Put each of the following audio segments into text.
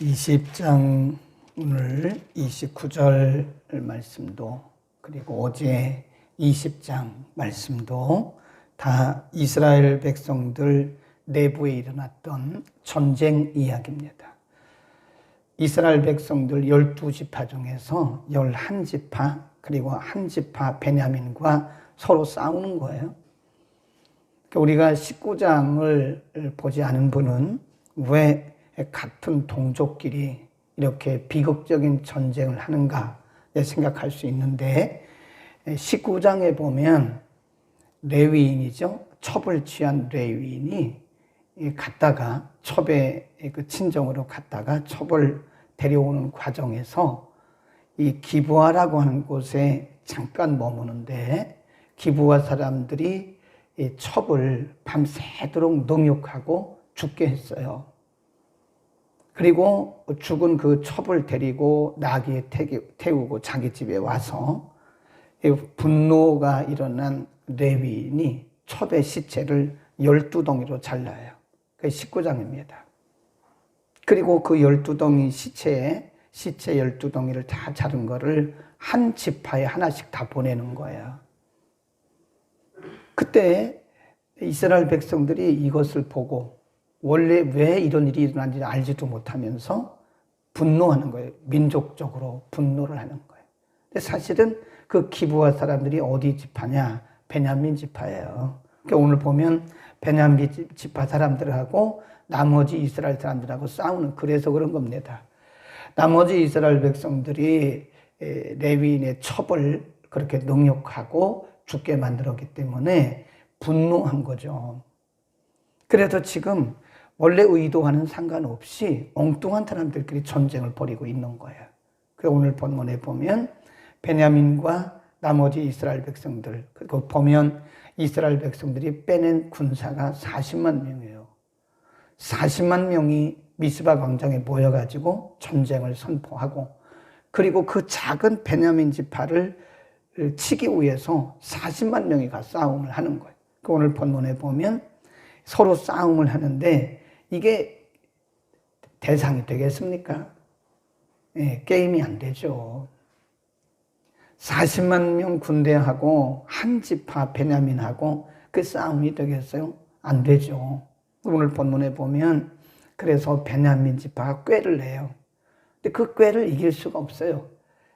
20장 오늘 29절 말씀도 그리고 어제 20장 말씀도 다 이스라엘 백성들 내부에 일어났던 전쟁 이야기입니다. 이스라엘 백성들 12지파 중에서 11지파 그리고 한 지파 베냐민과 서로 싸우는 거예요. 우리가 19장을 보지 않은 분은 왜 같은 동족끼리 이렇게 비극적인 전쟁을 하는가 생각할 수 있는데 19장에 보면 레위인이죠. 첩을 취한 레위인이 갔다가 첩의 그 친정으로 갔다가 첩을 데려오는 과정에서 이 기브아라고 하는 곳에 잠깐 머무는데 기브아 사람들이 이 첩을 밤새도록 능욕하고 죽게 했어요. 그리고 죽은 그 첩을 데리고 나귀에 태우고 자기 집에 와서 분노가 일어난 레위인이 첩의 시체를 12덩이로 잘라요. 그게 19장입니다. 그리고 그 12덩이 시체 12덩이를 다 자른 거를 한 지파에 하나씩 다 보내는 거예요. 그때 이스라엘 백성들이 이것을 보고 원래 왜 이런 일이 일어난지 알지도 못하면서 분노하는 거예요. 민족적으로 분노를 하는 거예요. 근데 사실은 그 기브아 사람들이 어디 지파냐? 베냐민 지파예요. 그러니까 오늘 보면 베냐민 지파 사람들하고 나머지 이스라엘 사람들하고 싸우는, 그래서 그런 겁니다. 나머지 이스라엘 백성들이 레위인의 첩을 그렇게 능욕하고 죽게 만들었기 때문에 분노한 거죠. 그래서 지금 원래 의도와는 상관없이 엉뚱한 사람들끼리 전쟁을 벌이고 있는 거예요. 그래서 오늘 본문에 보면 베냐민과 나머지 이스라엘 백성들, 그리고 보면 이스라엘 백성들이 빼낸 군사가 40만 명이에요. 40만 명이 미스바 광장에 모여가지고 전쟁을 선포하고, 그리고 그 작은 베냐민 지파를 치기 위해서 40만 명이 가 싸움을 하는 거예요. 오늘 본문에 보면 서로 싸움을 하는데 이게 대상이 되겠습니까? 게임이 안 되죠. 40만 명 군대하고 한 지파 베냐민하고 그 싸움이 되겠어요? 안 되죠. 오늘 본문에 보면 그래서 베냐민 지파가 꾀를 내요. 근데 그 꾀를 이길 수가 없어요.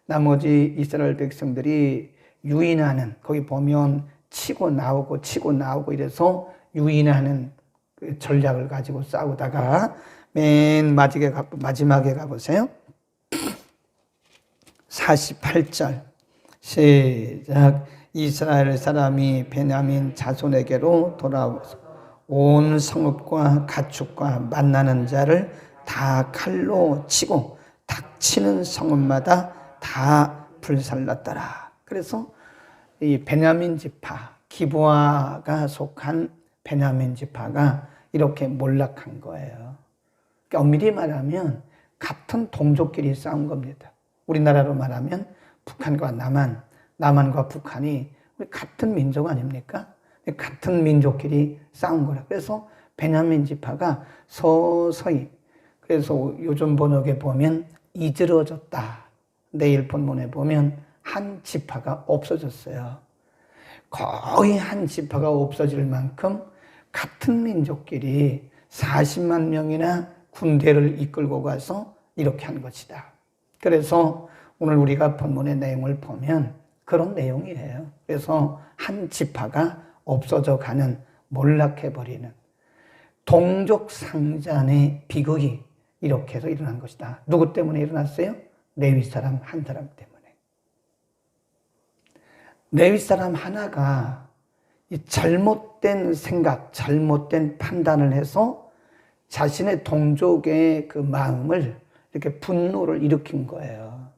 나머지 이스라엘 백성들이 유인하는, 거기 보면 치고 나오고 이래서 유인하는 그 전략을 가지고 싸우다가 맨 마지막에 가보세요. 48절 시작. 이스라엘 사람이 베냐민 자손에게로 돌아와서 온 성읍과 가축과 만나는 자를 다 칼로 치고 닥치는 성읍마다 다 불살랐더라. 그래서 이 베냐민 지파, 기브아가 속한 베냐민 지파가 이렇게 몰락한 거예요. 그러니까 엄밀히 말하면 같은 동족끼리 싸운 겁니다. 우리나라로 말하면 북한과 남한과 북한이 같은 민족 아닙니까? 같은 민족끼리 싸운 거라. 그래서 베냐민 지파가 서서히, 그래서 요즘 번역에 보면 이즈러졌다. 내일 본문에 보면 한 지파가 없어졌어요. 거의 한 지파가 없어질 만큼 같은 민족끼리 40만 명이나 군대를 이끌고 가서 이렇게 한 것이다. 그래서 오늘 우리가 본문의 내용을 보면 그런 내용이에요. 그래서 한 지파가 없어져 가는, 몰락해버리는 동족 상잔의 비극이 이렇게 해서 일어난 것이다. 누구 때문에 일어났어요? 레위 사람 한 사람 때문에. 레위 사람 하나가 이 잘못된 생각, 잘못된 판단을 해서 자신의 동족의 그 마음을 이렇게 분노를 일으킨 거예요.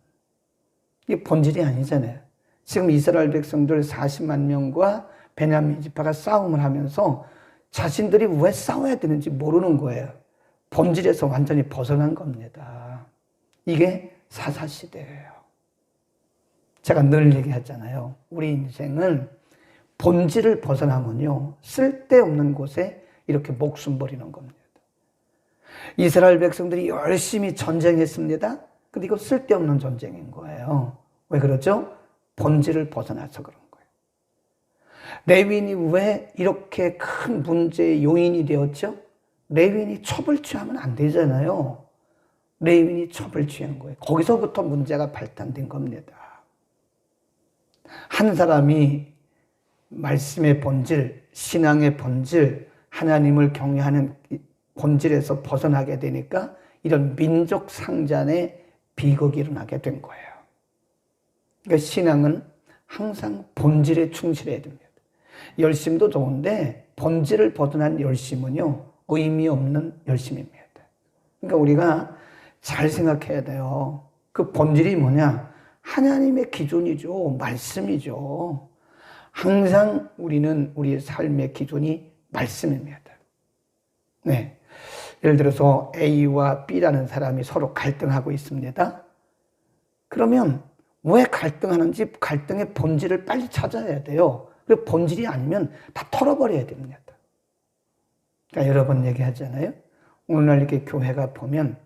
이게 본질이 아니잖아요. 지금 이스라엘 백성들 40만 명과 베냐민 지파가 싸움을 하면서 자신들이 왜 싸워야 되는지 모르는 거예요. 본질에서 완전히 벗어난 겁니다. 이게 사사시대예요. 제가 늘 얘기하잖아요. 우리 인생은 본질을 벗어나면요, 쓸데없는 곳에 이렇게 목숨 버리는 겁니다. 이스라엘 백성들이 열심히 전쟁했습니다. 근데 이거 쓸데없는 전쟁인 거예요. 왜 그러죠? 본질을 벗어나서 그런 거예요. 레위인이 왜 이렇게 큰 문제의 요인이 되었죠? 레위인이 첩을 취하면 안 되잖아요. 레위인이 첩을 취한 거예요. 거기서부터 문제가 발단된 겁니다. 한 사람이 말씀의 본질, 신앙의 본질, 하나님을 경외하는 본질에서 벗어나게 되니까 이런 민족 상잔의 비극이 일어나게 된 거예요. 그러니까 신앙은 항상 본질에 충실해야 됩니다. 열심도 좋은데 본질을 벗어난 열심은요, 의미 없는 열심입니다. 그러니까 우리가 잘 생각해야 돼요. 그 본질이 뭐냐? 하나님의 기준이죠. 말씀이죠. 항상 우리는 우리의 삶의 기준이 말씀입니다. 네. 예를 들어서 A와 B라는 사람이 서로 갈등하고 있습니다. 그러면 왜 갈등하는지 갈등의 본질을 빨리 찾아야 돼요. 그 본질이 아니면 다 털어버려야 됩니다. 그러니까 여러 번 얘기하잖아요. 오늘날 이렇게 교회가 보면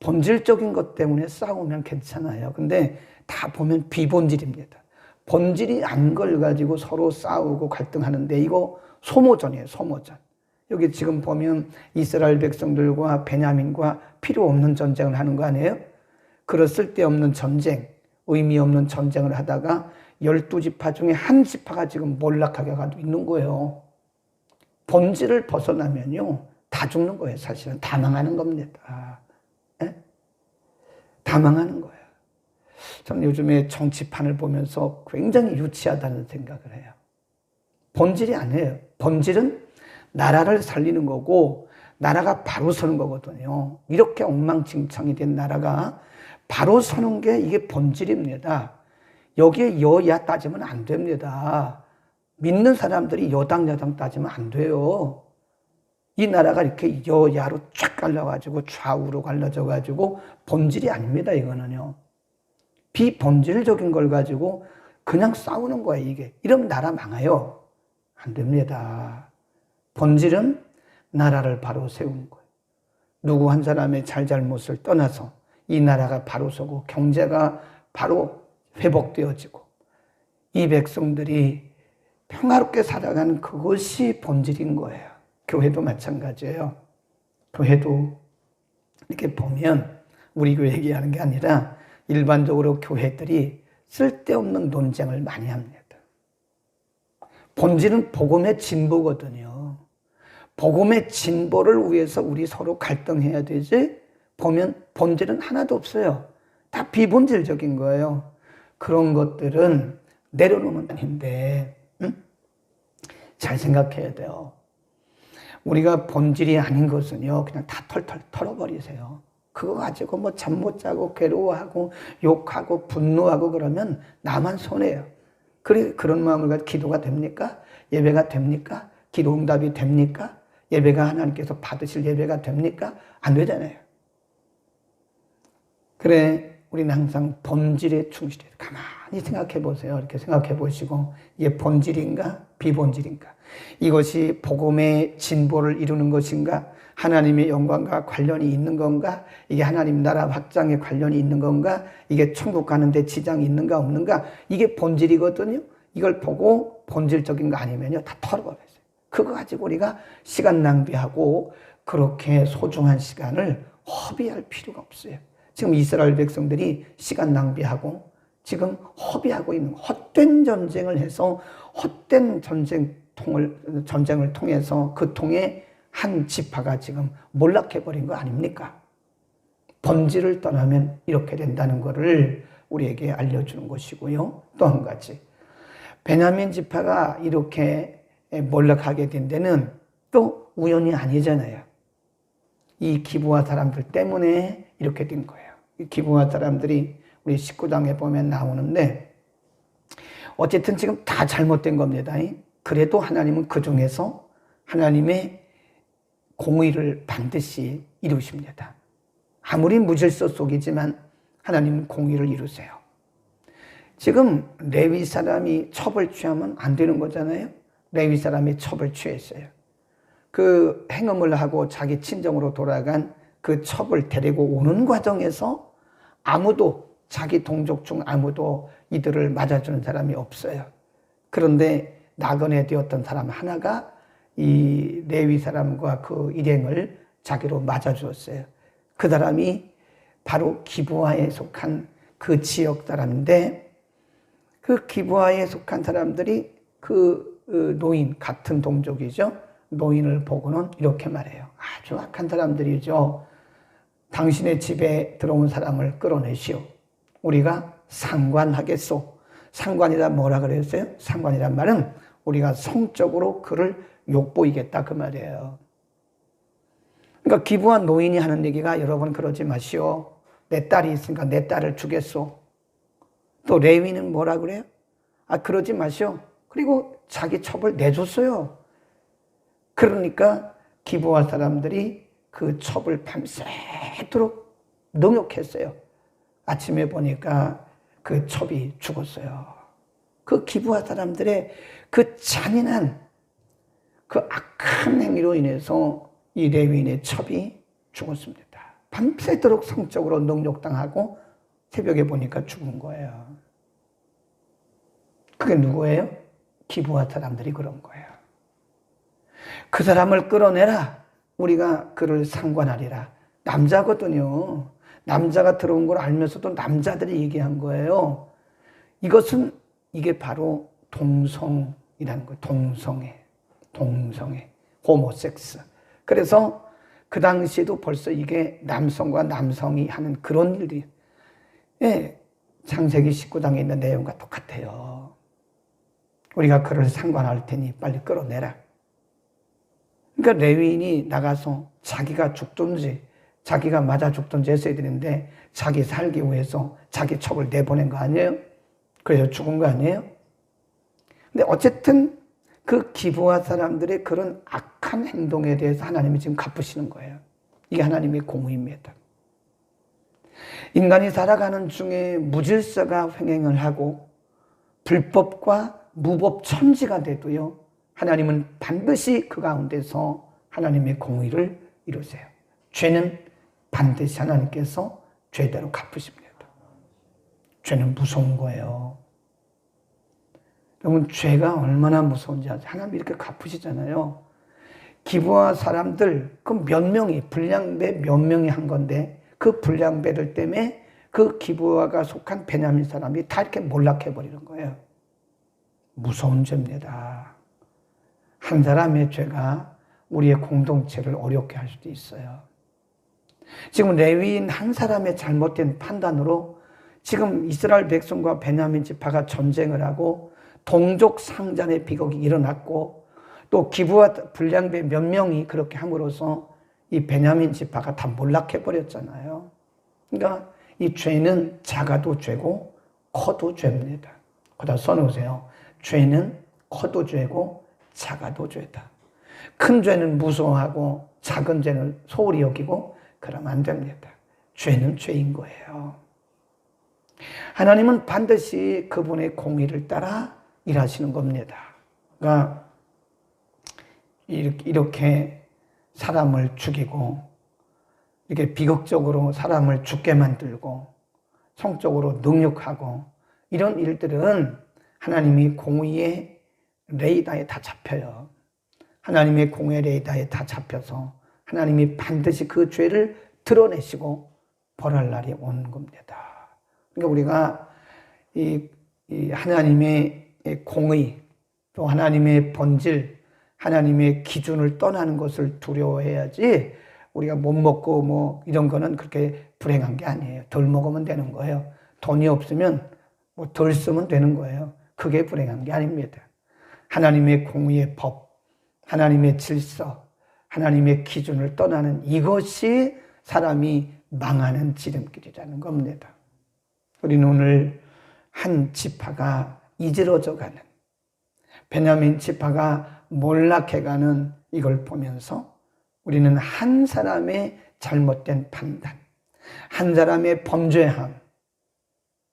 본질적인 것 때문에 싸우면 괜찮아요. 근데 다 보면 비본질입니다. 본질이 아닌 걸 가지고 서로 싸우고 갈등하는데 이거 소모전이에요. 소모전. 여기 지금 보면 이스라엘 백성들과 베냐민과 필요 없는 전쟁을 하는 거 아니에요? 그럴 쓸데없는 전쟁, 의미 없는 전쟁을 하다가 12지파 중에 한 지파가 지금 몰락하게 가고 있는 거예요. 본질을 벗어나면요, 다 죽는 거예요. 사실은 다 망하는 겁니다. 네? 다 망하는 거예요. 저는 요즘에 정치판을 보면서 굉장히 유치하다는 생각을 해요. 본질이 아니에요. 본질은 나라를 살리는 거고 나라가 바로 서는 거거든요. 이렇게 엉망진창이 된 나라가 바로 서는 게 이게 본질입니다. 여기에 여야 따지면 안 됩니다. 믿는 사람들이 여당 야당 따지면 안 돼요. 이 나라가 이렇게 여야로 쫙 갈라가지고 좌우로 갈라져가지고 본질이 아닙니다. 이거는요. 비본질적인 걸 가지고 그냥 싸우는 거예요. 이게. 이러면 나라 망해요. 안 됩니다. 본질은 나라를 바로 세우는 거예요. 누구 한 사람의 잘잘못을 떠나서 이 나라가 바로 서고 경제가 바로 회복되어지고 이 백성들이 평화롭게 살아가는 그것이 본질인 거예요. 교회도 마찬가지예요. 교회도 이렇게 보면 우리 교회 얘기하는 게 아니라 일반적으로 교회들이 쓸데없는 논쟁을 많이 합니다. 본질은 복음의 진보거든요. 복음의 진보를 위해서 우리 서로 갈등해야 되지, 보면 본질은 하나도 없어요. 다 비본질적인 거예요. 그런 것들은 내려놓으면 아닌데, 응? 잘 생각해야 돼요. 우리가 본질이 아닌 것은요, 그냥 다 털털 털어버리세요. 그거 가지고 뭐 잠 못 자고 괴로워하고 욕하고 분노하고 그러면 나만 손해요. 그래, 그런 마음을 가지고 기도가 됩니까? 예배가 됩니까? 기도 응답이 됩니까? 예배가 하나님께서 받으실 예배가 됩니까? 안 되잖아요. 그래, 우리는 항상 본질에 충실해요. 가만히 생각해 보세요. 이렇게 생각해 보시고, 이게 본질인가? 비본질인가? 이것이 복음의 진보를 이루는 것인가? 하나님의 영광과 관련이 있는 건가? 이게 하나님 나라 확장에 관련이 있는 건가? 이게 천국 가는데 지장이 있는가 없는가? 이게 본질이거든요. 이걸 보고 본질적인 거 아니면요, 다 털어버렸어요. 그거 가지고 우리가 시간 낭비하고 그렇게 소중한 시간을 허비할 필요가 없어요. 지금 이스라엘 백성들이 시간 낭비하고 지금 허비하고 있는 헛된 전쟁을 해서 헛된 전쟁을 통해서 그 통에 한 지파가 지금 몰락해버린 거 아닙니까? 본질을 떠나면 이렇게 된다는 것을 우리에게 알려주는 것이고요. 또 한 가지, 베냐민 지파가 이렇게 몰락하게 된 데는 또 우연이 아니잖아요. 이 기브아 사람들 때문에 이렇게 된 거예요. 이 기브아 사람들이 우리 19장에 보면 나오는데 어쨌든 지금 다 잘못된 겁니다. 그래도 하나님은 그 중에서 하나님의 공의를 반드시 이루십니다. 아무리 무질서 속이지만 하나님은 공의를 이루세요. 지금 레위 사람이 첩을 취하면 안 되는 거잖아요. 레위 사람이 첩을 취했어요. 그 행음을 하고 자기 친정으로 돌아간 그 첩을 데리고 오는 과정에서 아무도, 자기 동족 중 아무도 이들을 맞아주는 사람이 없어요. 그런데 나그네 되었던 사람 하나가 이 레위 사람과 그 일행을 자기로 맞아주었어요. 그 사람이 바로 기브아에 속한 그 지역 사람인데, 그 기브아에 속한 사람들이 그 노인, 같은 동족이죠. 노인을 보고는 이렇게 말해요. 아주 악한 사람들이죠. 당신의 집에 들어온 사람을 끌어내시오. 우리가 상관하겠소. 상관이란 뭐라 그랬어요? 상관이란 말은 우리가 성적으로 그를 욕보이겠다 그 말이에요. 그러니까 기부한 노인이 하는 얘기가, 여러분 그러지 마시오. 내 딸이 있으니까 내 딸을 주겠소. 또 레위는 뭐라 그래요? 그러지 마시오. 그리고 자기 첩을 내줬어요. 그러니까 기부한 사람들이 그 첩을 밤새도록 능욕했어요. 아침에 보니까 그 첩이 죽었어요. 그 기부한 사람들의 그 잔인한 그 악한 행위로 인해서 이 레위인의 첩이 죽었습니다. 밤새도록 성적으로 능욕당하고 새벽에 보니까 죽은 거예요. 그게 누구예요? 기부한 사람들이 그런 거예요. 그 사람을 끌어내라. 우리가 그를 상관하리라. 남자거든요. 남자가 들어온 걸 알면서도 남자들이 얘기한 거예요. 이게 바로 동성이라는 거예요. 동성애, 호모섹스. 그래서 그 당시에도 벌써 이게 남성과 남성이 하는 그런 일들이, 창세기 19장에 있는 내용과 똑같아요. 우리가 그를 상관할 테니 빨리 끌어내라. 그러니까 레위인이 나가서 자기가 죽든지 자기가 맞아 죽든지 했어야 되는데, 자기 살기 위해서 자기 첩을 내보낸 거 아니에요? 그래서 죽은 거 아니에요? 근데 어쨌든 그 기부한 사람들의 그런 악한 행동에 대해서 하나님이 지금 갚으시는 거예요. 이게 하나님의 공의입니다. 인간이 살아가는 중에 무질서가 횡행을 하고 불법과 무법 천지가 돼도요, 하나님은 반드시 그 가운데서 하나님의 공의를 이루세요. 죄는 반드시 하나님께서 죄대로 갚으십니다. 죄는 무서운 거예요. 여러분, 죄가 얼마나 무서운지 아세요? 하나님이 이렇게 갚으시잖아요. 기부한 사람들, 그 몇 명이, 불량배 몇 명이 한 건데, 그 불량배들 때문에 그 기부아가 속한 베냐민 사람이 다 이렇게 몰락해버리는 거예요. 무서운 죄입니다. 한 사람의 죄가 우리의 공동체를 어렵게 할 수도 있어요. 지금 레위인 한 사람의 잘못된 판단으로 지금 이스라엘 백성과 베냐민 지파가 전쟁을 하고 동족 상잔의 비극이 일어났고, 또 기부와 불량배 몇 명이 그렇게 함으로써 이 베냐민 지파가 다 몰락해버렸잖아요. 그러니까 이 죄는 작아도 죄고 커도 죄입니다. 거기다 써놓으세요. 죄는 커도 죄고 작아도 죄다. 큰 죄는 무서워하고 작은 죄는 소홀히 여기고 그러면 안 됩니다. 죄는 죄인 거예요. 하나님은 반드시 그분의 공의를 따라 일하시는 겁니다. 그러니까 이렇게 사람을 죽이고, 이렇게 비극적으로 사람을 죽게 만들고, 성적으로 능욕하고, 이런 일들은 하나님이 공의의 레이더에 다 잡혀요. 하나님의 공의 레이더에 다 잡혀서 하나님이 반드시 그 죄를 드러내시고 벌할 날이 온 겁니다. 그러니까 우리가 이 하나님의 공의, 또 하나님의 본질, 하나님의 기준을 떠나는 것을 두려워해야지, 우리가 못 먹고 뭐 이런 거는 그렇게 불행한 게 아니에요. 덜 먹으면 되는 거예요. 돈이 없으면 뭐 덜 쓰면 되는 거예요. 그게 불행한 게 아닙니다. 하나님의 공의의 법, 하나님의 질서, 하나님의 기준을 떠나는 이것이 사람이 망하는 지름길이라는 겁니다. 우리는 오늘 한 지파가 이지러져가는, 베냐민 지파가 몰락해가는 이걸 보면서 우리는 한 사람의 잘못된 판단, 한 사람의 범죄함,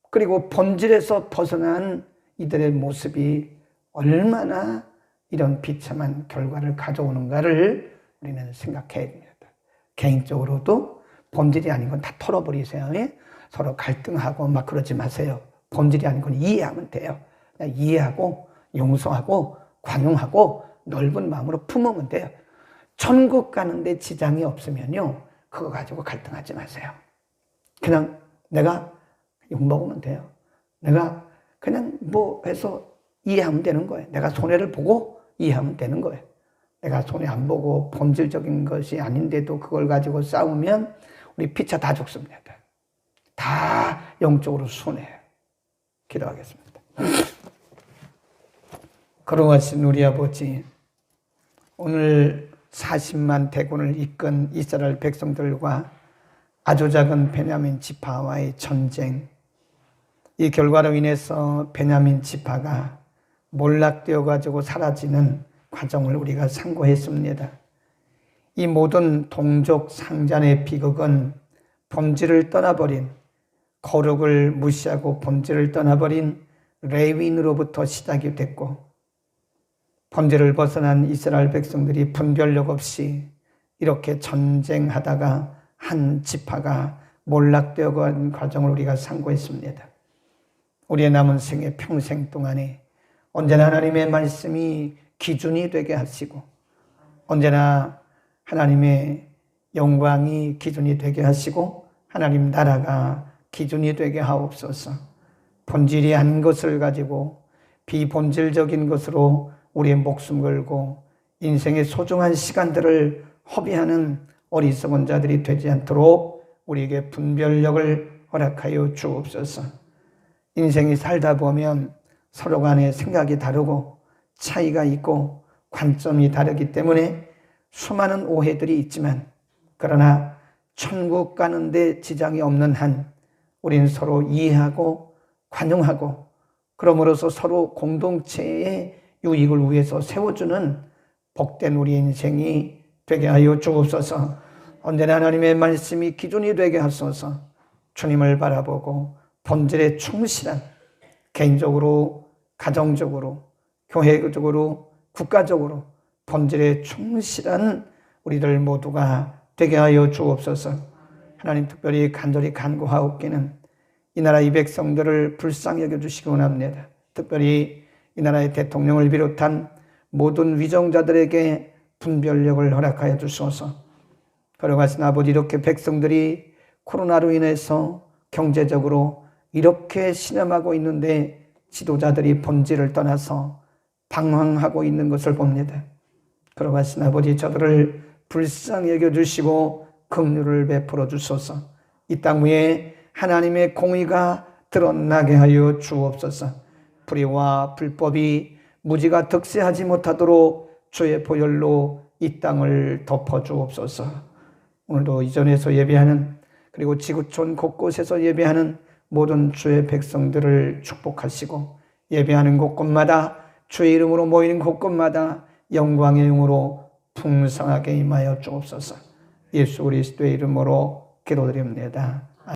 그리고 본질에서 벗어난 이들의 모습이 얼마나 이런 비참한 결과를 가져오는가를 우리는 생각해야 됩니다. 개인적으로도 본질이 아닌 건 다 털어버리세요. 예? 서로 갈등하고 막 그러지 마세요. 본질이 아닌 건 이해하면 돼요. 그냥 이해하고 용서하고 관용하고 넓은 마음으로 품으면 돼요. 천국 가는데 지장이 없으면요, 그거 가지고 갈등하지 마세요. 그냥 내가 욕먹으면 돼요. 내가 그냥 뭐 해서 이해하면 되는 거예요. 내가 손해를 보고 이해하면 되는 거예요. 내가 손해 안 보고 본질적인 것이 아닌데도 그걸 가지고 싸우면 우리 피차 다 죽습니다. 다 영적으로 손해예요. 기도하겠습니다. 거룩하신 우리 아버지, 오늘 40만 대군을 이끈 이스라엘 백성들과 아주 작은 베냐민 지파와의 전쟁, 이 결과로 인해서 베냐민 지파가 몰락되어 가지고 사라지는 과정을 우리가 상고했습니다. 이 모든 동족 상잔의 비극은 본질을 떠나버린, 거룩을 무시하고 본질을 떠나버린 레위인으로부터 시작이 됐고, 본질을 벗어난 이스라엘 백성들이 분별력 없이 이렇게 전쟁하다가 한 지파가 몰락되어 간 과정을 우리가 상고했습니다. 우리의 남은 생애 평생 동안에 언제나 하나님의 말씀이 기준이 되게 하시고, 언제나 하나님의 영광이 기준이 되게 하시고, 하나님 나라가 기준이 되게 하옵소서. 본질이 아닌 것을 가지고 비본질적인 것으로 우리의 목숨 걸고 인생의 소중한 시간들을 허비하는 어리석은 자들이 되지 않도록 우리에게 분별력을 허락하여 주옵소서. 인생이 살다 보면 서로 간에 생각이 다르고 차이가 있고 관점이 다르기 때문에 수많은 오해들이 있지만, 그러나 천국 가는데 지장이 없는 한 우리는 서로 이해하고 관용하고, 그러므로서 서로 공동체의 유익을 위해서 세워주는 복된 우리 인생이 되게 하여 주옵소서. 언제나 하나님의 말씀이 기준이 되게 하소서. 주님을 바라보고 본질에 충실한, 개인적으로, 가정적으로, 교회적으로, 국가적으로 본질에 충실한 우리들 모두가 되게 하여 주옵소서. 하나님, 특별히 간절히 간구하옵기는 이 나라 이 백성들을 불쌍히 여겨주시기 원합니다. 특별히 이 나라의 대통령을 비롯한 모든 위정자들에게 분별력을 허락하여 주소서. 거룩하신 아버지, 이렇게 백성들이 코로나로 인해서 경제적으로 이렇게 신음하고 있는데 지도자들이 본질을 떠나서 방황하고 있는 것을 봅니다. 거룩하신 아버지, 저들을 불쌍히 여겨주시고 긍휼을 베풀어 주소서. 이 땅 위에 하나님의 공의가 드러나게 하여 주옵소서. 불의와 불법이 무지가 득세하지 못하도록 주의 보혈로 이 땅을 덮어주옵소서. 오늘도 이전에서 예배하는, 그리고 지구촌 곳곳에서 예배하는 모든 주의 백성들을 축복하시고, 예배하는 곳곳마다 주의 이름으로 모이는 곳곳마다 영광의 영으로 풍성하게 임하여 주옵소서. 예수 그리스도의 이름으로 기도드립니다.